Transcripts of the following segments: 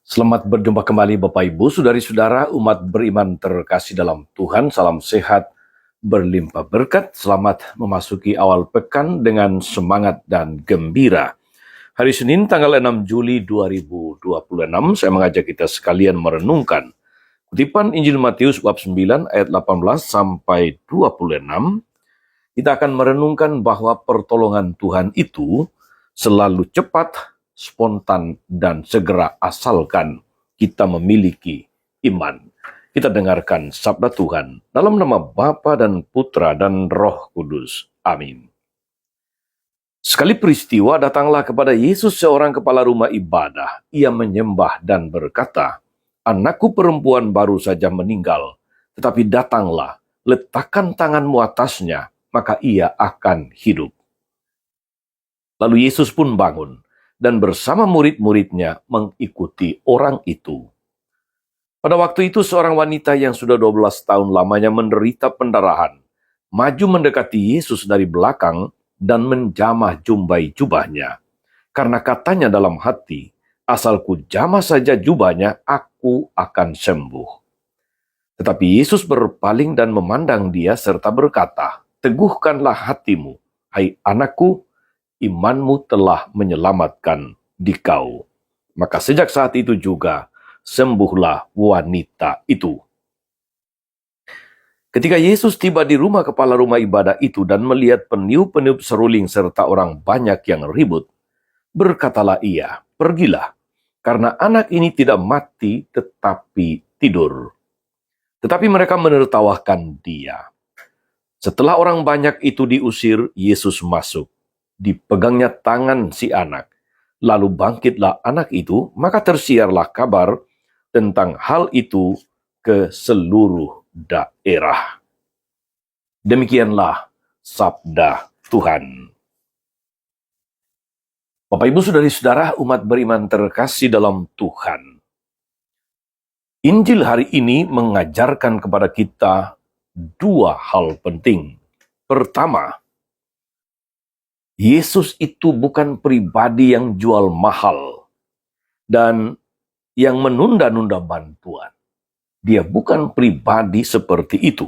Selamat berjumpa kembali Bapak Ibu, saudari-saudara umat beriman terkasih dalam Tuhan. Salam sehat, berlimpah berkat. Selamat memasuki awal pekan dengan semangat dan gembira. Hari Senin tanggal 6 Juli 2026, saya mengajak kita sekalian merenungkan kutipan Injil Matius bab 9 ayat 18 sampai 26. Kita akan merenungkan bahwa pertolongan Tuhan itu selalu cepat, spontan, dan segera asalkan kita memiliki iman. Kita dengarkan sabda Tuhan dalam nama Bapa dan Putra dan Roh Kudus. Amin. Sekali peristiwa datanglah kepada Yesus seorang kepala rumah ibadah. Ia menyembah dan berkata, "Anakku perempuan baru saja meninggal, tetapi datanglah, letakkan tanganmu atasnya, maka ia akan hidup." Lalu Yesus pun bangun, dan bersama murid-muridnya mengikuti orang itu. Pada waktu itu seorang wanita yang sudah 12 tahun lamanya menderita pendarahan, maju mendekati Yesus dari belakang dan menjamah jumbai jubahnya. Karena katanya dalam hati, asal ku jamah saja jubahnya, aku akan sembuh. Tetapi Yesus berpaling dan memandang dia serta berkata, "Teguhkanlah hatimu, hai anakku, imanmu telah menyelamatkan dikau." Maka sejak saat itu juga sembuhlah wanita itu. Ketika Yesus tiba di rumah kepala rumah ibadah itu dan melihat peniup-peniup seruling serta orang banyak yang ribut, berkatalah ia, "Pergilah, karena anak ini tidak mati tetapi tidur." Tetapi mereka menertawakan dia. Setelah orang banyak itu diusir, Yesus masuk. Dipegangnya tangan si anak. Lalu bangkitlah anak itu, maka tersiarlah kabar tentang hal itu ke seluruh daerah. Demikianlah sabda Tuhan. Bapak Ibu saudari-saudara umat beriman terkasih dalam Tuhan. Injil hari ini mengajarkan kepada kita dua hal penting. Pertama, Yesus itu bukan pribadi yang jual mahal dan yang menunda-nunda bantuan. Dia bukan pribadi seperti itu.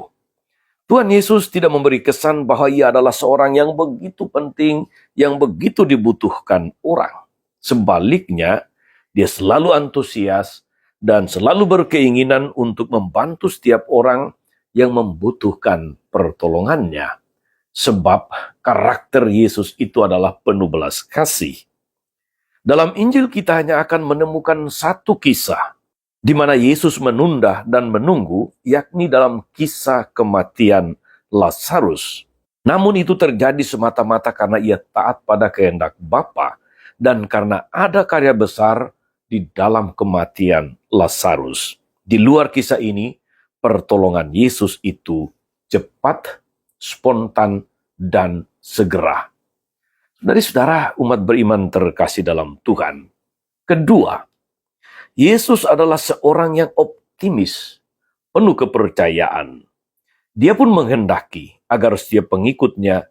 Tuhan Yesus tidak memberi kesan bahwa ia adalah seorang yang begitu penting, yang begitu dibutuhkan orang. Sebaliknya, dia selalu antusias dan selalu berkeinginan untuk membantu setiap orang yang membutuhkan pertolongannya. Sebab karakter Yesus itu adalah penuh belas kasih. Dalam Injil kita hanya akan menemukan satu kisah di mana Yesus menunda dan menunggu, yakni dalam kisah kematian Lazarus. Namun itu terjadi semata-mata karena ia taat pada kehendak Bapa dan karena ada karya besar di dalam kematian Lazarus. Di luar kisah ini, pertolongan Yesus itu cepat, spontan, dan segera. Saudara-saudara umat beriman terkasih dalam Tuhan. Kedua, Yesus adalah seorang yang optimis, penuh kepercayaan. Dia pun menghendaki agar setiap pengikutnya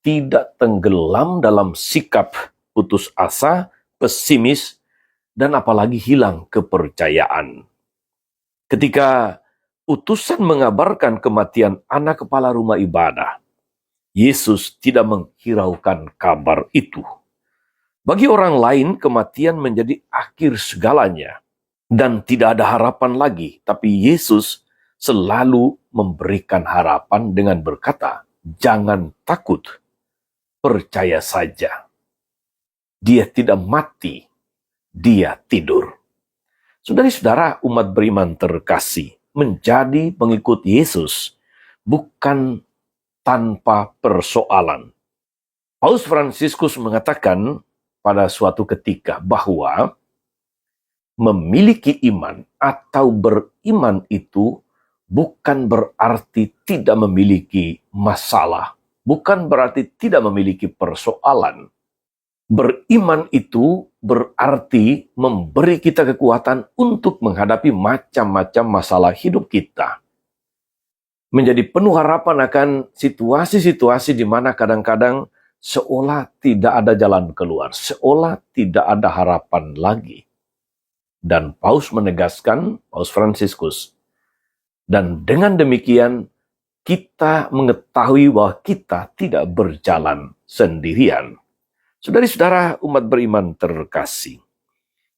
tidak tenggelam dalam sikap putus asa, pesimis, dan apalagi hilang kepercayaan. Ketika utusan mengabarkan kematian anak kepala rumah ibadah, Yesus tidak menghiraukan kabar itu. Bagi orang lain, kematian menjadi akhir segalanya dan tidak ada harapan lagi. Tapi Yesus selalu memberikan harapan dengan berkata, "Jangan takut, percaya saja. Dia tidak mati, dia tidur." Saudari-saudara umat beriman terkasih, menjadi pengikut Yesus bukan tanpa persoalan. Paus Fransiskus mengatakan pada suatu ketika bahwa memiliki iman atau beriman itu bukan berarti tidak memiliki masalah, bukan berarti tidak memiliki persoalan. Beriman itu berarti memberi kita kekuatan untuk menghadapi macam-macam masalah hidup kita. Menjadi penuh harapan akan situasi-situasi di mana kadang-kadang seolah tidak ada jalan keluar, seolah tidak ada harapan lagi. Dan Paus menegaskan, Paus Fransiskus, dan dengan demikian kita mengetahui bahwa kita tidak berjalan sendirian. Saudara-saudara umat beriman terkasih,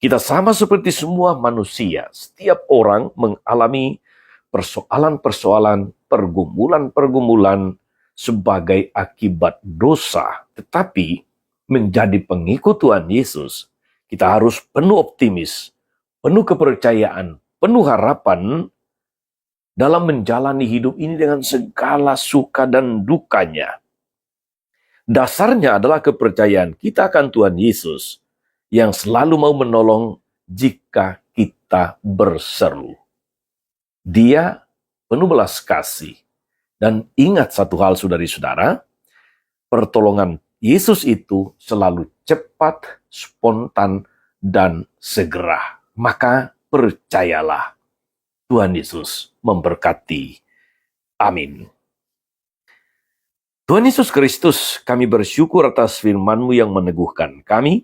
kita sama seperti semua manusia. Setiap orang mengalami persoalan-persoalan, pergumulan-pergumulan sebagai akibat dosa. Tetapi menjadi pengikut Tuhan Yesus, kita harus penuh optimis, penuh kepercayaan, penuh harapan dalam menjalani hidup ini dengan segala suka dan dukanya. Dasarnya adalah kepercayaan kita akan Tuhan Yesus yang selalu mau menolong jika kita berseru. Dia penuh belas kasih. Dan ingat satu hal saudari-saudara, pertolongan Yesus itu selalu cepat, spontan, dan segera. Maka percayalah, Tuhan Yesus memberkati. Amin. Tuhan Yesus Kristus, kami bersyukur atas firman-Mu yang meneguhkan kami,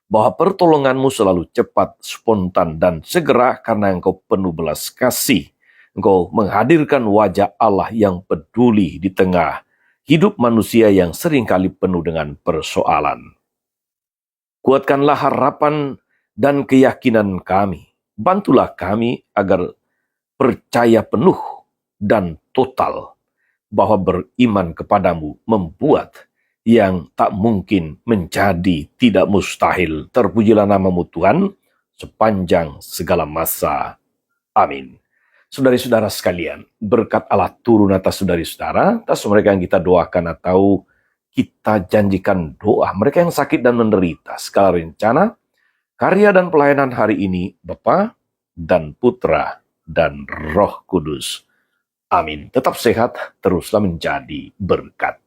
bahwa pertolongan-Mu selalu cepat, spontan, dan segera karena Engkau penuh belas kasih. Engkau menghadirkan wajah Allah yang peduli di tengah hidup manusia yang seringkali penuh dengan persoalan. Kuatkanlah harapan dan keyakinan kami. Bantulah kami agar percaya penuh dan total bahwa beriman kepadamu membuat yang tak mungkin menjadi tidak mustahil. Terpujilah namamu Tuhan sepanjang segala masa. Amin. Saudari-saudara sekalian, berkat Allah turun atas saudari-saudara, atas mereka yang kita doakan atau kita janjikan doa, mereka yang sakit dan menderita, segala rencana, karya dan pelayanan hari ini, Bapa dan Putra dan Roh Kudus. Amin. Tetap sehat, teruslah menjadi berkat.